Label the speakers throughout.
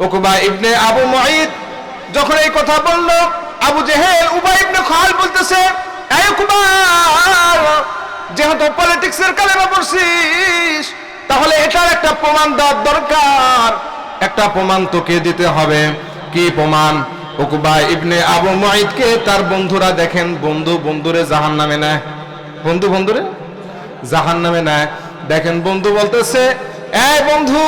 Speaker 1: উকবা ইবনে আবু মুঈত যখন এই কথা বলল, আবু জেহেল উবাই ইবনে খালদ বলতেছে, এই উকবা, যেহেতু পলিটিক্সের কালেমা পড়ছিস, তাহলে এটার একটা প্রমাণ দেওয়ার দরকার, একটা প্রমাণ তোকে দিতে হবে। কি প্রমাণ? উকবা ইবনে আবু মুঈতকে তার বন্ধুরা দেখেন, বন্ধুরে জাহান্নামে নেয়, বন্ধুরে জাহান্নামে নেয়। দেখেন বন্ধু বলতেছে, এই বন্ধু,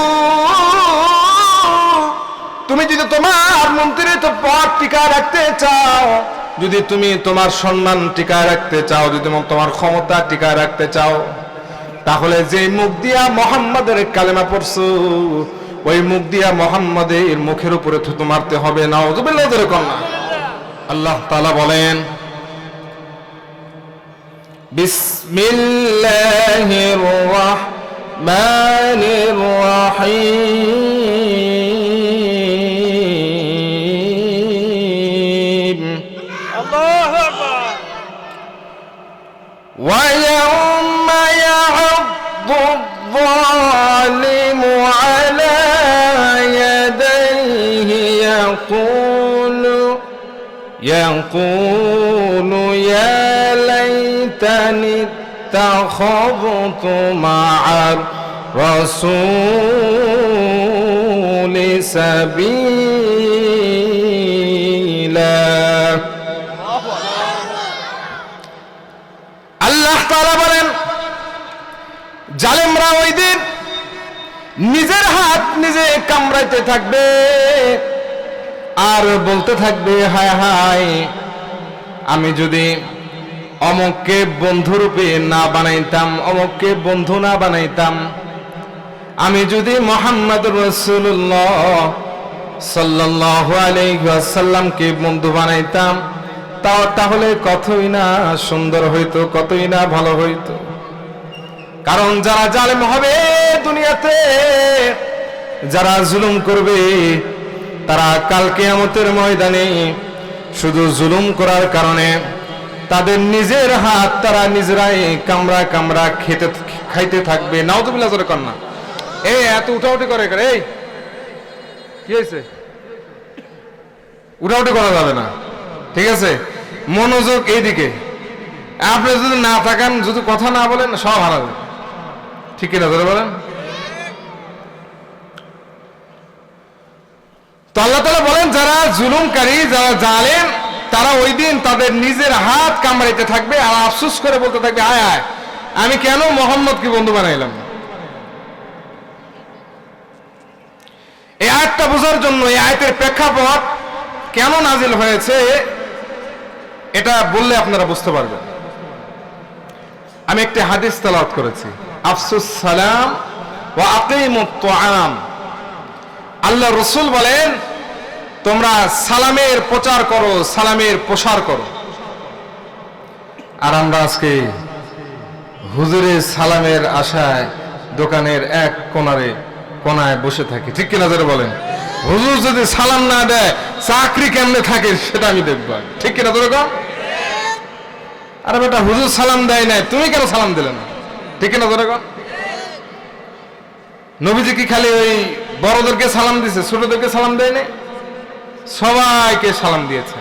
Speaker 1: তুমি যদি তোমার মন্ত্রীর তো পদ টিকা রাখতে চাও, যদি তুমি তোমার সম্মান টিকা রাখতে চাও, যদি তোমার ক্ষমতা টিকা রাখতে চাও, তাহলে যে মুখ দিয়া মুহাম্মাদের কালেমা পড়ছো, ওই মুখ দিয়া মুহাম্মাদের মুখের উপরে থুতু মারতে হবে। নাউযুবিল্লাহ করে কন্যা। আল্লাহ তাআলা বলেন, বিসমিল্লাহির রাহমানির রাহিম। আল্লাহু আকবার। ওয়া ইয়াউমা ইয়া'আদ্দু الظالم على يديه يقول يا ليتني اتخذت مع الرسول سبيلا। আল্লাহ তাআলা বলেন, জালেমরা ওই দিন নিজের হাত নিজে কামড়াইতে থাকবে আর বলতে থাকবে, হায় হায়, আমি যদি অমুককে বন্ধুরূপে না বানাইতাম, অমুককে বন্ধু না বানাইতাম, আমি যদি মুহাম্মদুর রাসূলুল্লাহ সাল্লাল্লাহু আলাইহি ওয়াসাল্লামকে বন্ধু বানাইতাম, তাহলে কতই না সুন্দর হইতো, কতই না ভালো হইতো। কারণ যারা জালেম হবে দুনিয়াতে, যারা জুলুম করবে, তারা কাল কিয়ামতের ময়দানে শুধু জুলুম করার কারণে তাদের নিজের হাত তারা নিজেরাই কামড়া কামড়া খাইতে থাকবে। নাউযুবিল্লাহ জোরে কন্যা। এই এত উঠাউঠি করে, এই কি হয়েছে? উঠাউঠি করা যাবে না, ঠিক আছে? মনোযোগ এইদিকে। আপনি যদি না থাকেন, যদি কথা না বলেন, সব হারাবে, ঠিক কিনা ধরে বলেন? তো আল্লাহ তাআলা বলেন, যারা জুলুমকারী, যারা জালেম, তারা ওই দিন তাদের নিজের হাত কামড়াইতে থাকবে আর আফসোস করে বলতে থাকবে, আয় আয়, আমি কেন মুহাম্মদকে বন্ধু বানাইলাম। এই আয়াতটা বোঝার জন্য, এই আয়াতের প্রেক্ষাপট কেন নাজিল হয়েছে, এটা বললে আপনারা বুঝতে পারবেন। আমি একটি হাদিস তেলাওয়াত করেছি, আফসুস সালাম ওয়া আকিমুত তুআম। আল্লাহ রাসূল বলেন, তোমরা সালামের প্রচার করো, সালামের প্রসার করো। আর আমরা আজকে হুজুরের সালামের আশায় দোকানের এক কোনায় বসে থাকি, ঠিক কিনা ধরে বলেন? হুজুর যদি সালাম না দেয়, চাকরি কেমনে থাকে সেটা আমি দেখবো, ঠিক কিনা ধরে কম? আরে বেটা, হুজুর সালাম দেয় নাই, তুমি কেন সালাম দিলে না, ঠিক কিনা ধরে কম? নবীজি কি খালি ওই বড়দেরকে সালাম দিয়েছে, ছোটদেরকে সালাম দেয় নাই? সবাইকে সালাম দিয়েছে।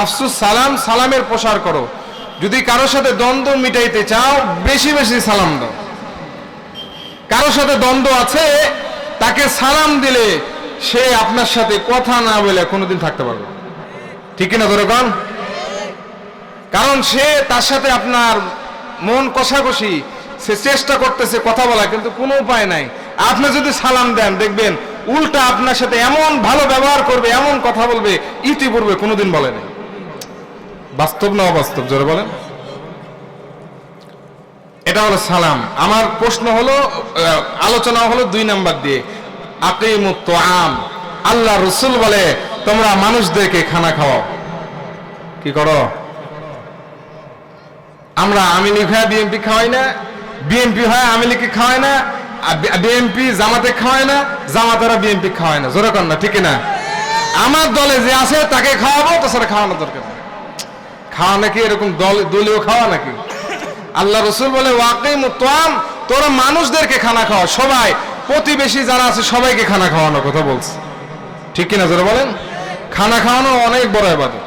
Speaker 1: আফসুস সালাম, সালামের প্রসার করো। যদি কারোর সাথে দ্বন্দ্ব মিটাইতে চাও, বেশি বেশি সালাম দাও। কারোর সাথে দ্বন্দ্ব আছে, তাকে সালাম দিলে সে আপনার সাথে কথা না বলে কোনোদিন থাকতে পারবে, ঠিক কিনা ধরে কন? কারণ সে, তার সাথে আপনার মন কষাকষি, সে চেষ্টা করতেছে কথা বলা, কিন্তু কোনো উপায় নাই। আপনি যদি সালাম দেন, দেখবেন উল্টা আপনার সাথে এমন ভালো ব্যবহার করবে, এমন কথা বলবে, ইতিপূর্বে কোনোদিন বলে নাই। বাস্তব না অবাস্তব, জোরে বলেন? এটা হলো সালাম। আমার প্রশ্ন হলো, আলোচনা হলো 2 নাম্বার দিয়ে, আকিমুত তুআম। আল্লাহ রাসূল বলে, তোমরা মানুষদেরকে খানা খাওয়াও। কি করো? আমরা আওয়ামী লীগ হয় বিএনপি খাওয়াই না, বিএনপি হয় আওয়ামী লীগকে খাওয়ায় না, বিএনপি জামাতে খাওয়ায় না, জামাতেরা বিএনপি খাওয়ায় না, জোরে কর না, ঠিক না? আমার দলে যে আছে তাকে খাওয়াবো, তাছাড়া খাওয়ানো দরকার নেই। খাওয়া নাকি এরকম দলীয় খাওয়া নাকি? আল্লাহ রাসূল বলে, ওয়াকিমুত তুআম, তোরা মানুষদেরকে খানা খাওয়া, সবাই, প্রতিবেশী যারা আছে সবাইকে খানা খাওয়ানোর কথা বলছে। ঠিক কিনা জোরে বলেন? খানা খাওয়ানো অনেক বড় ইবাদত।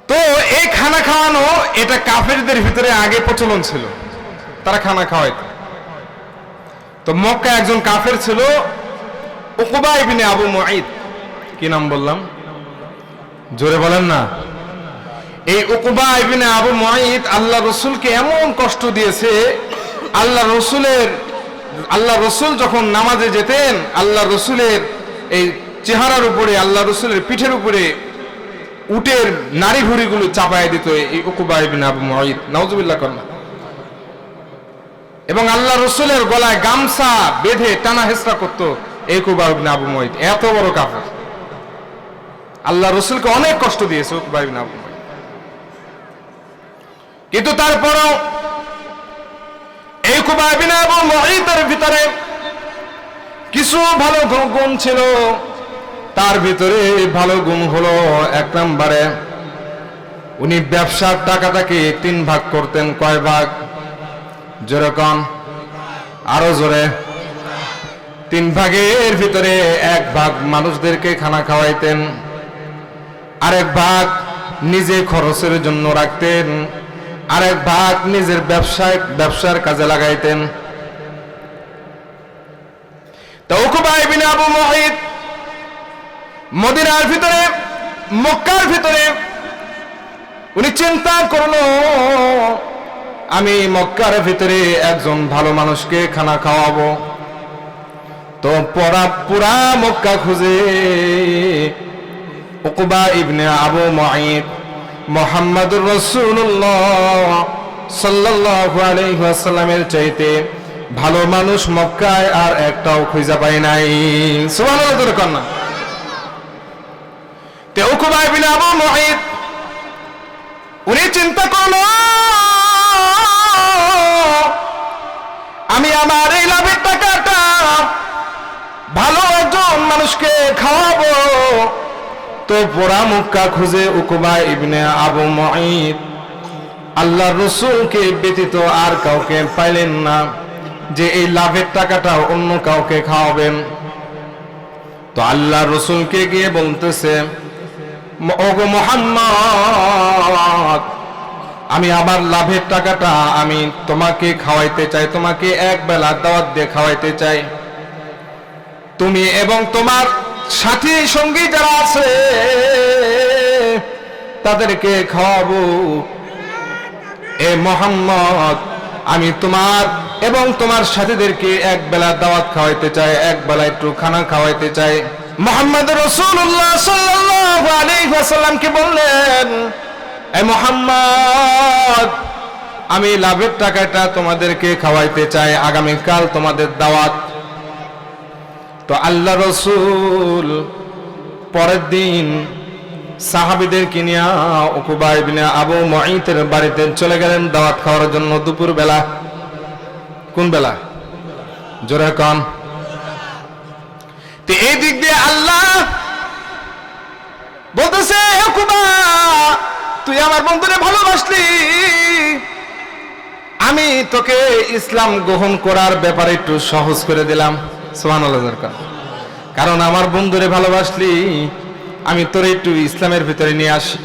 Speaker 1: তো এই খানা খাওয়ানো এটা কাফেরদের ভিতরে আগে প্রচলন ছিল, তারা খানা খাওয়াইত। তো মক্কা একজন কাফের ছিল উকবা ইবনে আবু মুঈত। কি নাম বললাম? জোরে বলেন না। এই উকবা ইবনে আবু মুঈত আল্লাহ রসুলকে এমন কষ্ট দিয়েছে, আল্লাহ রসুল যখন নামাজে যেতেন, আল্লাহ রসুলের এই চেহারার উপরে, আল্লাহ রসুলের পিঠের উপরে উটের নারী ভুড়িগুলো চাপায় দিত এই উকবা ইবনে আবু মুঈত, নাউজুবিল্লাহ করেন। এবং আল্লাহ রসুলের গলায় গামছা বেঁধে টানা হেঁচড়া করতো এই উকবা ইবনে আবু মুঈত। এত বড় কাফের, আল্লাহ রসুলকে অনেক কষ্ট দিয়েছে উকবা ইবনে আবু মুঈত। কিন্তু তারপরও এই উকবা ইবনে আবু মুঈতের ভিতরে কিছু ভালো গুণ ছিল। তার ভিতরে ভালো গুণ হলো, এক নম্বরে উনি ব্যবসার টাকাটাকে 3 ভাগ করতেন। কয় ভাগ? যেরকম আরো জোরে। 3 ভাগের ভিতরে 1 ভাগ মানুষদেরকে খানা খাওয়াইতেন, আরেক ভাগ নিজে খরচের জন্য রাখতেন, আরেক ভাগ নিজের ব্যবসার কাজে লাগাইতেন। তো উকবা ইবনে আবু মুঈত মদিনার ভিতরে, মক্কার ভিতরে উনি চিন্তা করলো, আমি মক্কার ভিতরে একজন ভালো মানুষকে খানা খাওয়াবো। তো পুরা মক্কা খুঁজে উকবা ইবনে আবু মুঈত মুহাম্মদুর রাসূলুল্লাহ সাল্লাল্লাহু আলাইহি ওয়াসাল্লামের চাইতে ভালো মানুষ মক্কায় আর একটাও খুঁজে পায় নাই। সুবহানাল্লাহ দরকার না। তে উকবা ইবনে আবু মুঈত উনি চিন্তা করলো, আমি আমার এই লাভের টাকাটা ভালো একজন মানুষকে খাওয়াবো। তো পুরা মক্কা খুঁজে উকবা ইবনে আবু মুঈত আল্লাহর রাসূলকে ব্যতীত আর কাউকে পাইলেন না যে এই লাভের টাকাটা অন্য কাউকে খাওয়াবেন। তো আল্লাহর রাসূলকে গিয়ে বলতেছে, ওগো মুহাম্মদ, আমি আমার লাভের টাকাটা আমি তোমাকে খাওয়াইতে চাই, তোমাকে এক বেলা দাওয়াত দিয়ে খাওয়াইতে চাই। তুমি এবং তোমার সাথী সঙ্গী যারা আছে তাদেরকে খাওয়াবো। এ মুহাম্মদ, আমি তোমার এবং তোমার সাথীদেরকে এক বেলা দাওয়াত খাওয়াইতে চাই, এক বেলা একটু খানা খাওয়াইতে চাই। মুহাম্মদ রাসূলুল্লাহ সাল্লাল্লাহু আলাইহি ওয়াসাল্লামকে বললেন, এ মুহাম্মদ, আমি লাভের টাকাটা তোমাদেরকে খাওয়াইতে চাই, আগামীকাল তোমাদের দাওয়াত। তো আল্লাহ রাসূল পরের দিন সাহাবীদেরকে নিয়ে উকবা ইবনে আবু মুঈতের বাড়িতে চলে গেলেন দাওয়াত খাওয়ার জন্য। দুপুর বেলা। কোন বেলা? জোরে কোন। তো এই দিক দিয়ে আল্লাহ বলতেছে, উকবা, তুই আমার বন্ধুরে ভালোবাসলি, আমি তোকে ইসলাম গ্রহণ করার ব্যাপারে একটু সহজ করে দিলাম। সুবহানাল্লাহ। কারণ আমার বন্ধুরে ভালোবাসলি, আমি তোরে একটু ইসলামের ভিতরে নিয়ে আসি।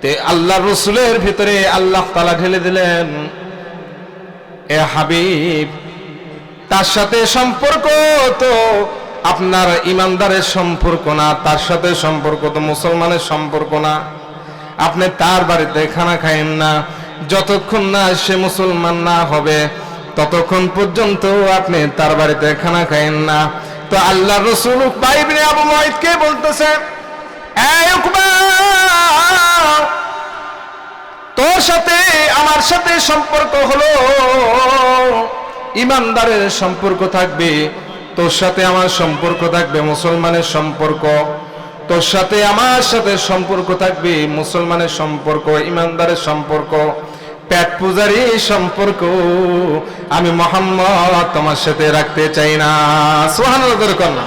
Speaker 1: তে আল্লাহ রসুলের ভিতরে আল্লাহ তাআলা ঢেলে দিলেন, এ হাবিব, তার সাথে সম্পর্ক তো আপনার ইমানদারের সম্পর্ক না, তার সাথে সম্পর্ক তো মুসলমানের সম্পর্ক না। আপনি তার বাড়িতে খানা খায়েন না, যতক্ষণ না সে মুসলমান না হবে ততক্ষণ পর্যন্ত আপনি তার বাড়িতে খানা খায়েন না। তো আল্লাহ রাসূল উকবা ইবনে আবু মুঈতকে বলতেছে, এই উকবা, তোর সাথে আমার সাথে সম্পর্ক হলো ইমানদারের সম্পর্ক থাকবে, তোর সাথে আমার সম্পর্ক থাকবে মুসলমানের সম্পর্ক, তোর সাথে আমার সাথে সম্পর্ক থাকবে মুসলমানের সম্পর্ক, ইমানদারের সম্পর্ক, পেট পূজারি সম্পর্ক আমি মুহাম্মদ তোমার সাথে রাখতে চাই না। সুবহানাল্লাহ দরকার না।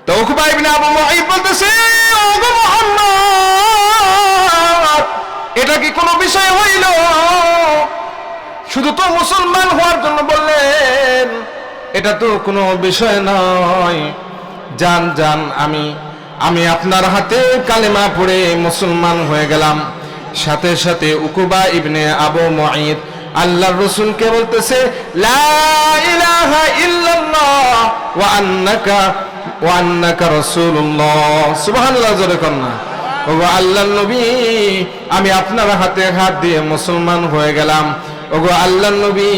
Speaker 1: তো উকবা ইবনে আবু মুঈত বলতেছে, ওগো মুহাম্মদ, এটা কি কোনো বিষয় হইল? শুধু তো মুসলমান হওয়ার জন্য বললেন, এটা তো কোনো বিষয় নয়। যান যান, আমি আপনার হাতে কালেমা পড়ে মুসলমান হয়ে গেলাম। সাথে সাথে উকুবা ইবনে আবু মুঈত আল্লাহর রাসূলকে বলতেছে, লা ইলাহা ইল্লাল্লাহ ওয়া আন্নাকা রাসূলুল্লাহ। সুবহানাল্লাহ, জোরে কোন না। ও আল্লাহর নবী, আমি আপনার হাতে হাত দিয়ে মুসলমান হয়ে গেলাম। ওগো আল্লাহর নবী,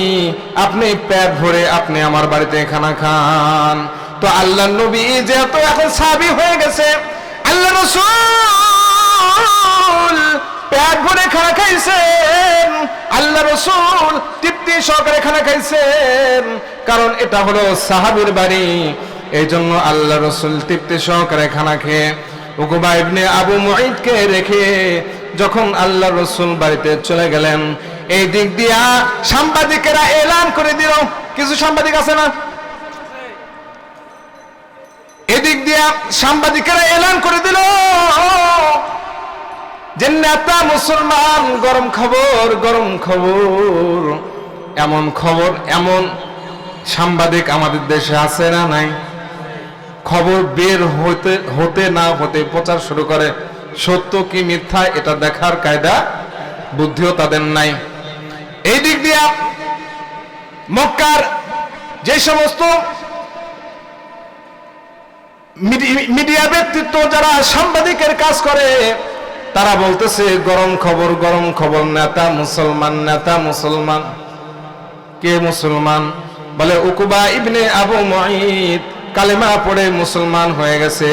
Speaker 1: আপনি পেট ভরে আপনি আমার বাড়িতে খানা খান। তো আল্লাহর নবী যেহেতু এখন সাহাবী হয়ে গেছে, আল্লাহ রাসূল পেট ভরে খানা খাইছেন, আল্লাহ রাসূল তৃপ্তি সহকারে খানা খাইছেন, কারণ এটা হলো সাহাবীর বাড়ি। এই জন্য আল্লাহ রাসূল তৃপ্তি সহকারে খানা খেয়ে উকুবা ইবনে আবু মুঈতকে রেখে যখন আল্লাহ রাসূল বাড়িতে চলে গেলেন, এই দিক দিয়া সাংবাদিকেরা এলান করে দিল, কিছু সাংবাদিক আছে না, এদিক দিয়া সাংবাদিকেরা এলান করে দিল যে নেতা মুসলমান, গরম খবর, গরম খবর। এমন খবর, এমন সাংবাদিক আমাদের দেশে আছে না নাই? খবর বের হতে না হতে প্রচার শুরু করে, সত্য কি মিথ্যা এটা দেখার কায়দা বুদ্ধিও তাদের নাই। এই দিক দিয়া মক্কার যে সমস্ত মিডিয়া ব্যক্তিত্ব যারা সাংবাদিকের কাজ করে, তারা বলতেছে গরম খবর, গরম খবর, নেতা মুসলমান, নেতা মুসলমান। কে মুসলমান? বলে উকুবা ইবনে আবু মুঈত কালেমা পড়ে মুসলমান হয়ে গেছে।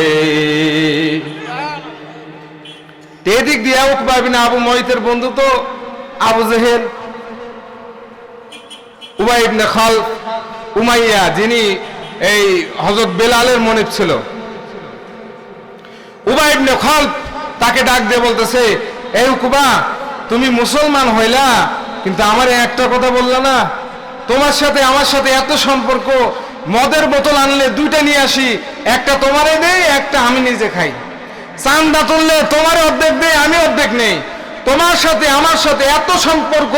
Speaker 1: এদিক দিয়ে উকবা ইবনে আবু মুঈতের বন্ধু তো আবু জেহেল, উবাই ইবনে খালফ, উমাইয়া, যিনি এই হযরত বেলালের মনিব ছিল। উবাই ইবনে খালফ তাকে ডাক দিয়ে বলতেছে, এই উকবা, তুমি মুসলমান হইলা কিন্তু আমারে একটা কথা বললা না, তোমার সাথে আমার সাথে এত সম্পর্ক, মদের বোতল আনলে দুইটা নিয়ে আসি, একটা তোমারে দেই, একটা আমি নিজে খাই। চান্দা তুললে তোমার অর্ধেক দেই, আমি অর্ধেক নেই। তোমার সাথে আমার সাথে এত সম্পর্ক,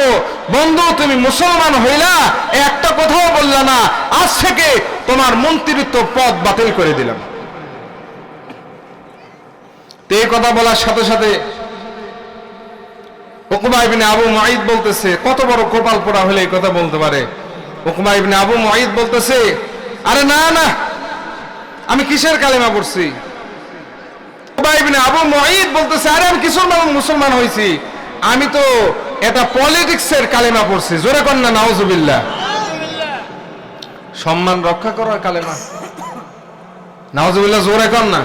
Speaker 1: বন্ধু তুমি মুসলমান হইলা, একটা কথাও বললা না, আজ থেকে তোমার মন্ত্রিত্ব পদ বাতিল করে দিলাম। তো এই কথা বলার সাথে সাথে উকবা ইবনে আবু মুঈত বলতেছে, কত বড় কপাল পোড়া হলে এই কথা বলতে পারে। উকবা ইবনে আবু মুঈত বলতেছে, আরে না না, আমি কিসের কালেমা পড়ছি? উকবা ইবনে আবু মুঈত বলতেছে, আরে আমি কিসের মুসলমান হইছি? আমি তো এটা পলিটিক্সের কালেমা পড়ছি। জোরে কর না নাউজুবিল্লাহ। সম্মান রক্ষা করার কালেমা, নাউজুবিল্লাহ, জোরে কর না।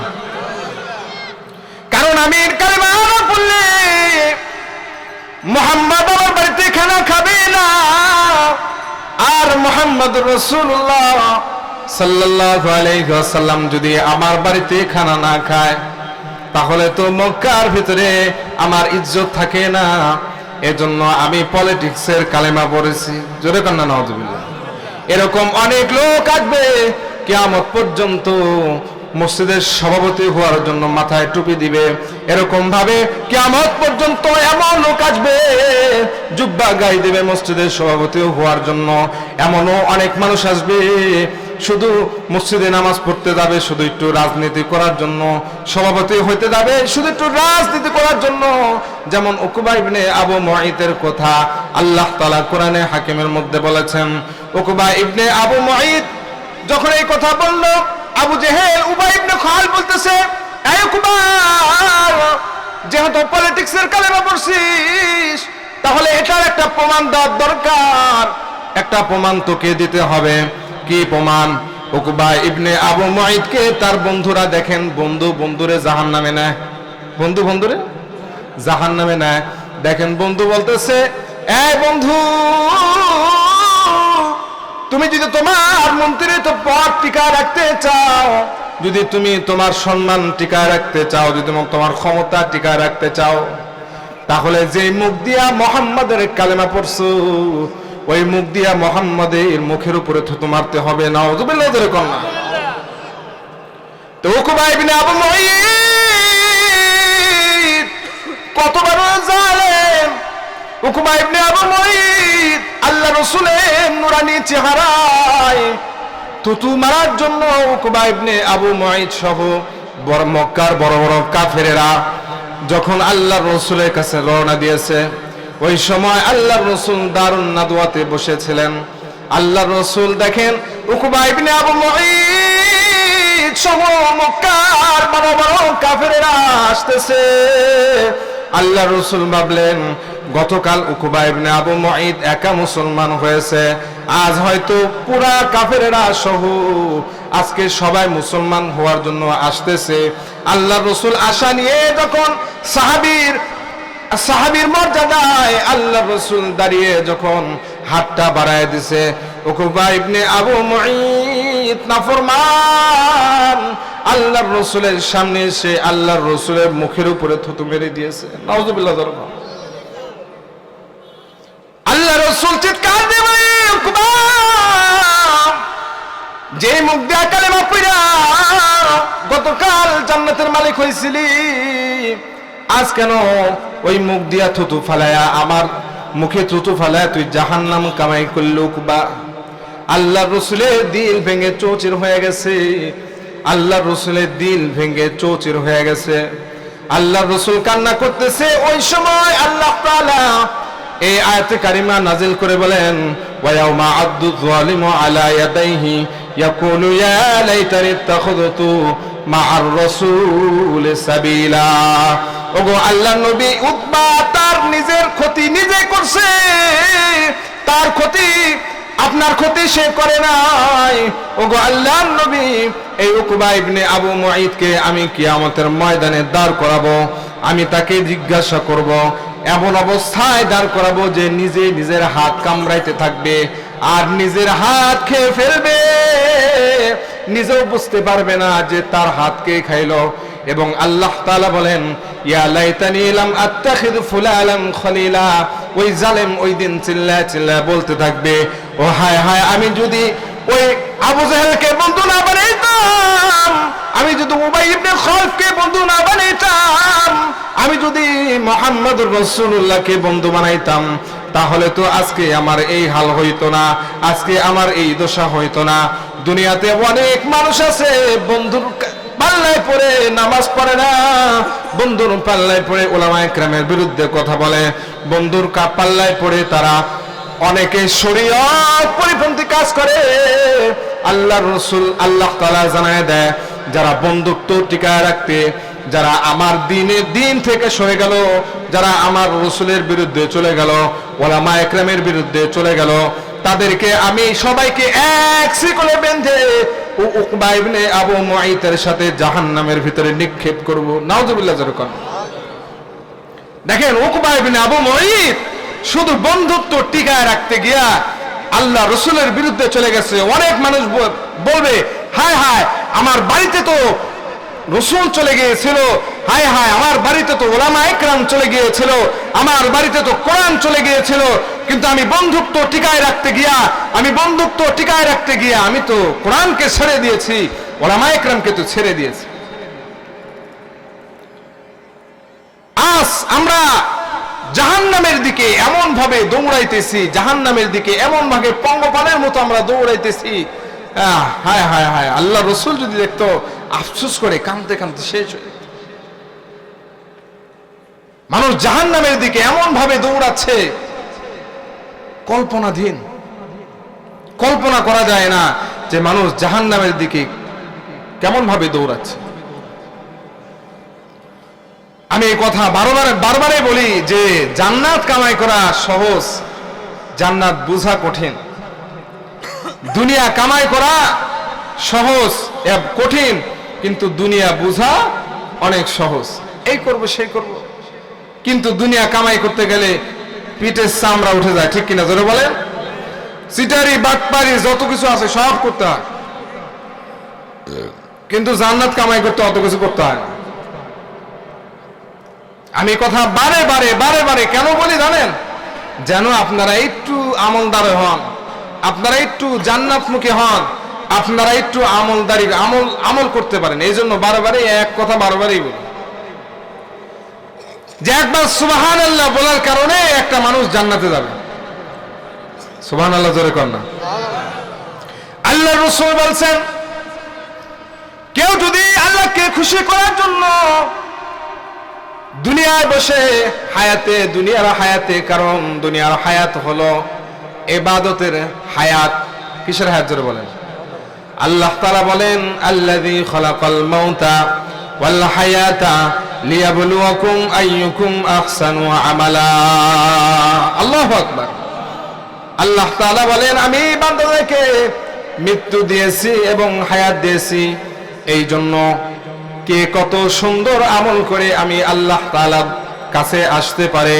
Speaker 1: কারণ আমি এর কালেমা পড়লে মুহাম্মদ আমার বাড়িতে খানা খাবে না, আর মুহাম্মদুর রাসূলুল্লাহ সাল্লাল্লাহু আলাইহি ওয়াসাল্লাম যদি আমার বাড়িতে খানা না খায়, তাহলে তো মক্কার ভিতরে আমার ইজ্জত থাকে না। এজন্য আমি পলিটিক্সের কালেমা পড়েছি। জোরে কর না নাউজুবিল্লাহ। এরকম অনেক লোক আসবে কিয়ামত পর্যন্ত, মসজিদের সভাপতি হওয়ার জন্য মাথায় টুপি দিবে। এরকম ভাবে কিয়ামত পর্যন্ত এমন লোক আসবে জুব্বা গায়ে দিবে মসজিদের সভাপতি হওয়ার জন্য। এমনও অনেক মানুষ আসবে শুধু মসজিদে নামাজ পড়তে যাবে শুধু একটু রাজনীতি করার জন্য, সভাপতি হইতে যাবে শুধু একটু রাজনীতি করার জন্য। যেমন উকবা ইবনে আবু মুঈতের কথা আল্লাহ তাআলা কোরআনে হাকিমের মধ্যে বলেছেন। উকবা ইবনে আবু মুঈত যখন এই কথা বলল, আবু জেহেল উবাই ইবনে খালফ বলতেছে, এই উকবা, যেহেতু পলিটিক্সের কালেমা পড়ছিস, তাহলে এটার একটা প্রমাণ দেওয়ার দরকার। একটা প্রমাণ তোকে দিতে হবে। কি প্রমাণ? উকবা ইবনে আবু মুঈতকে তার বন্ধুরা দেখেন, বন্ধুরে জাহান্নামে নেয়, বন্ধুরে জাহান্নামে নেয়। দেখেন বন্ধু বলতেছে, এই বন্ধু, তুমি যদি তোমার মন্ত্রিত্ব পদ টিকা রাখতে চাও, যদি তুমি তোমার সম্মান টিকা রাখতে চাও, যদি তোমার ক্ষমতা টিকা রাখতে চাও, তাহলে যে মুখ দিয়া মুহাম্মাদের কালেমা পড়ছো, ওই মুখ দিয়া মুহাম্মাদের মুখের উপরে থুতু মারতে হবে। নাউযুবিল্লাহ, জোরে কর না। তো উকবা ইবনে আবু মুঈত কত বড় জালেম! উকবা ইবনে আবু মুঈত আল্লাহ রাসূলের নূরানি চেহারায় থুতু মারার জন্য উকবা ইবনে আবু মুঈত সহ মক্কার বড় বড় কাফেরেরা যখন আল্লাহর রাসূলের কাছে রওনা দিয়েছে, ওই সময় আল্লাহর রাসূল দারুন নাদওয়াতে বসেছিলেন। আল্লাহর রাসূল দেখেন উকবা ইবনে আবু মুঈত সহ মক্কার বড় বড় কাফেরেরা আসতেছে। আল্লাহর রাসূল ভাবলেন গতকাল উকবা ইবনে আবু মুঈত একা মুসলমান হয়েছে, আজ হয়তো পুরা কাফেরেরা সহ আজকে সবাই মুসলমান হওয়ার জন্য আসতেছে। আল্লাহর রাসূল আশা নিয়ে যখন সাহাবীর মর্যাদায় আল্লাহর রাসূল দাঁড়িয়ে যখন হাতটা বাড়ায় দিছে, উকবা ইবনে আবু মুঈত নাফরমান আল্লাহর রাসূলের সামনে এসে আল্লাহর রাসূলের মুখের উপরে থুতু মেরে দিয়েছে। নাউযুবিল্লাহ। আল্লাহর রাসূল চিৎকার দিয়ে উকবা, যে মুখ দিয়া কালেমা পড়া গতকাল জান্নাতের মালিক হয়েছিলি, আজ কেন ওই মুখ দিয়া থুতু ফালায়া আমার মুখে থুতু ফালায়া তুই জাহান্নাম কামাই করলি উকবা? আল্লাহর রাসূলের দিল ভেঙে চৌচির হয়ে গেছে। আল্লাহর রাসূলের দিল ভেঙে চৌচির হয়ে গেছে। আল্লাহর রাসূল কান্না করতেছে। ওই সময় আল্লাহ তাআলা এই আয়াতে কারিমা নাজিল করে বলেন, ওয়া ইয়াউমা আদ্দু যালিমু আলা ইয়াদাইহি ইয়াকুলু ইয়া লাইতানি ইত্তাখাযতু মা'আর রাসূল সাবিলা। ওগো আল্লাহর নবী, উকবা তার নিজের ক্ষতি নিজে করছে, তার ক্ষতি আপনার ক্ষতি সে করে নাই। ওগো আল্লাহর নবী, এই উকবা ইবনে আবু মুঈতকে আমি কিয়ামতের ময়দানে দাঁড় করাবো, আমি তাকে জিজ্ঞাসা করব, এমন অবস্থায় দাঁড় করাবো যে নিজে নিজের হাত কামড়াইতে থাকবে আর নিজের হাত খেয়ে ফেলবে, নিজেও বুঝতে পারবে না যে তার হাতকে খাইলো। এবং আল্লাহ তাআলা বলেন, ইয়া লাইতানি লাম আত্তাখিযু ফুলানান খলিলা। ওই জালেম ওই দিন চিল্লায় চিল্লায় বলতে থাকবে, ও হায় হায়, আমি যদি ওই আবু জাহেলকে বন্ধু না বানাইতাম, আমি যদি উবাই ইবনে খালফকে বন্ধু না বানাইতাম, আমি যদি মুহাম্মদুর রাসূলুল্লাহকে বন্ধু বানাইতাম, তাহলে তো আজকে আমার এই হাল হইতো না, আজকে আমার এই দশা হইতো না। দুনিয়াতে অনেক মানুষ আছে বন্ধুর পাল্লায় পড়ে নামাজ পড়ে না, বন্ধুর পাল্লায় পড়ে উলামায়ে কেরামের বিরুদ্ধে কথা বলে, বন্ধুর পাল্লায় পড়ে তারা অনেকে শরীয়ত পরিপন্থী কাজ করে। আল্লাহর রাসূল আল্লাহ তাআলা জানায় দেয়, যারা বন্ধুত্ব টিকায় রাখতে, যারা আমার দিন থেকে সরে গেল, যারা আমার রাসূলের বিরুদ্ধে চলে গেল, উলামায়ে কেরামের বিরুদ্ধে চলে গেল, তাদেরকে আমি সবাইকে এক শিকলে বেঁধে উকবা ইবনে আবু মুঈতের সাথে জাহান্নামের ভিতরে নিক্ষেপ করব। নাউযুবিল্লাহ। দেখেন উকবা ইবনে আবু মুঈত শুধু বন্ধুত্ব টিকায় রাখতে গিয়া আল্লাহ রাসূলের বিরুদ্ধে চলে গেছে। অনেক মানুষ বলবে, হায় হায়, আমার বাড়িতে তো রাসূল চলে গিয়েছিল, হায় হায়, আমার বাড়িতে তো উলামায়ে কেরাম চলে গিয়েছিল, আমার বাড়িতে তো কোরআন চলে গিয়েছিল, কিন্তু আমি বন্ধুত্ব টিকায় রাখতে গিয়া আমি তো কোরআনকে ছেড়ে দিয়েছি, উলামায়ে কেরামকে তো ছেড়ে দিয়েছি। আজ আমরা জাহান্নামের দিকে এমন ভাবে দৌড়াইতেছি, জাহান্নামের দিকে এমন ভাবে পঙ্গপালের মতো আমরা দৌড়াইতেছি, হায় হায় হায়, আল্লাহ রাসূল যদি দেখতো আফসোস করে কাঁদতে কাঁদতে শেষ হয়ে যেত। মানুষ জাহান্নামের দিকে এমন ভাবে দৌড়াচ্ছে, কল্পনাধীন, কল্পনা করা যায় না যে মানুষ জাহান্নামের দিকে কেমন ভাবে দৌড়াচ্ছে। আমি এই কথা বারবারে বলি যে জান্নাত কামাই করা সহজ, জান্নাত বোঝা কঠিন। দুনিয়া কামাই করা সহজ, কঠিন, কিন্তু দুনিয়া বোঝা অনেক সহজ। এই করব সেই করব, কিন্তু দুনিয়া কামাই করতে গেলে পিঠের চামড়া উঠে যায়, ঠিক কিনা জোরে বলেন? চিটারি বাটপারি যত কিছু আছে সব করতে হয়, কিন্তু জান্নাত কামাই করতে অত কিছু করতে হয় না। আমি কথা বারে কেন বলি জানেন? যেন আপনারা একটু আমলদার হন, আপনারা একটু জান্নাতমুখী হন, আপনারা একটু আমল করতে পারেন। এই জন্য বারে এক কথা বারবারই বলি যে একবার সুবহানাল্লাহ বলার কারণে একটা মানুষ জান্নাতে যাবে। সুবহানাল্লাহ জোরে কর না। আল্লাহর রাসূল বলছেন, কেউ যদি আল্লাহকে খুশি করার জন্য দুনিয়ায় বসে দুনিয়ার হায়াতে, কারণ দুনিয়ার হায়াত হলো ইবাদতের হায়াত। কিসের হায়াত জোরে বলেন? আল্লাহ তাআলা বলেন, আল্লাযী খালাকাল মাউতা ওয়াল হায়াতা লিয়াবলুয়াকুম আইয়ুকুম আহসানু আমালা। আল্লাহু আকবার। আল্লাহ তাআলা বলেন, আমি বান্দাদেরকে মৃত্যু দিয়েছি এবং হায়াত দিয়েছি এই জন্য কে কত সুন্দর আমল করে আমি আল্লাহ তাআলার কাছে আসতে পারে,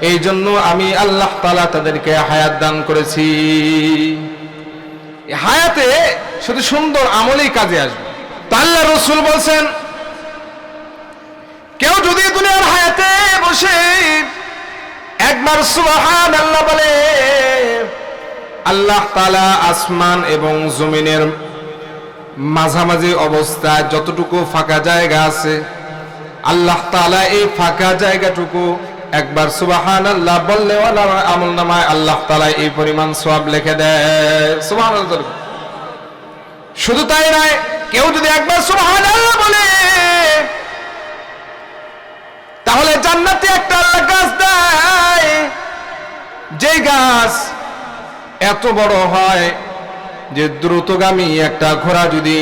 Speaker 1: এই জন্য আমি আল্লাহ তাআলা তাদেরকে হায়াত দান করেছি। হায়াতে শুধু সুন্দর আমলই কাজে আসবে। তা আল্লাহ রাসূল বলছেন, কেউ যদি দুনিয়ার হায়াতে বসে একবার সুবহানাল্লাহ বলে, আল্লাহ তাআলা আসমান এবং জমিনের মাঝামাঝি অবস্থায় যতটুকু ফাঁকা জায়গা আছে, আল্লাহ তাআলা এই ফাঁকা জায়গাটুকু একবার সুবহানাল্লাহ বললে ওনার আমলনামায় আল্লাহ তাআলা এই পরিমাণ সওয়াব লিখে দেয়। সুবহানাল্লাহ। শুধু তাই নয়, কেউ যদি একবার সুবহানাল্লাহ বলে তাহলে জান্নাতে একটা আল্লাহ গাছ দেয়, যে গাছ এত বড় হয় যে দ্রুতগামী একটা ঘোড়া যদি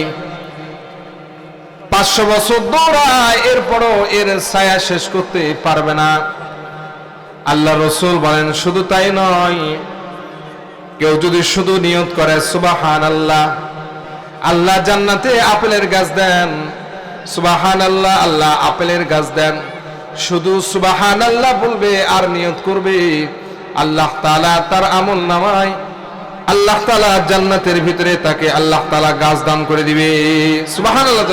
Speaker 1: 500 বছর দৌড়ায় এরপরও এর ছায়া শেষ করতে পারবে না। আল্লাহ রাসূল বলেন, শুধু তাই নয়, কেউ যদি শুধু নিয়ত করে সুবহানাল্লাহ, আল্লাহ জান্নাতে আপেলের গাছ দেন, সুবহানাল্লাহ, আল্লাহ আপেলের গাছ দেন, শুধু সুবহানাল্লাহ বলবে আর নিয়ত করবে, আল্লাহ তাআলা তার আমল নামায় আল্লাহ তাআলা জান্নাতের ভিতরে তাকে আল্লাহ তাআলা গাছ দান করে দিবে। সুবহানাল্লাহ।